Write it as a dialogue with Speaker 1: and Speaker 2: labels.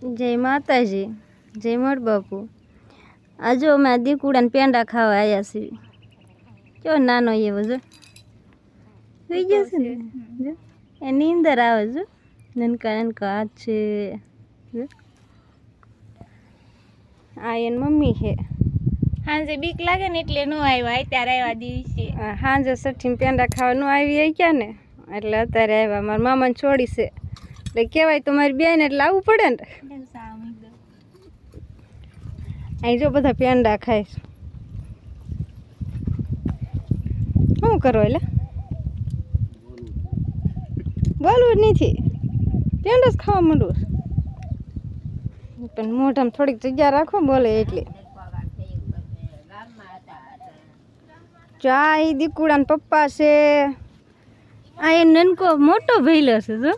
Speaker 1: જય માતાજી, જય મર બાપુ. આજે અમે આ દીકુડાને પેંડા ખાવા આવ્યા છીએ. કેવો નાનો એવો જો થઈ ગયો છે ને, જો એની અંદર આવે જો નનકા નનકા હાથ છે. આ એની મમ્મી છે.
Speaker 2: હાંજે બીક લાગે ને એટલે નો આવ્યા, અત્યારે આવ્યા દિવસે.
Speaker 1: સાંજે સઠીને પેંડા ખાવા નો આવી ગયા ને એટલે અત્યારે આવ્યા. મારા મામાને છોડી છે એટલે કહેવાય તો મારી બેન એટલે આવવું પડે ને. અહીં જો બધા પેંડા ખાય. શું કરો એટલે બોલવું જ નથી, પેંડા જ ખાવા માંડવું. પણ મોઢામાં થોડીક જગ્યા રાખો બોલે એટલે. જો આ એ દીકુડા ને પપ્પા છે. આ એ નનકો મોટો ભઈલો છે જો.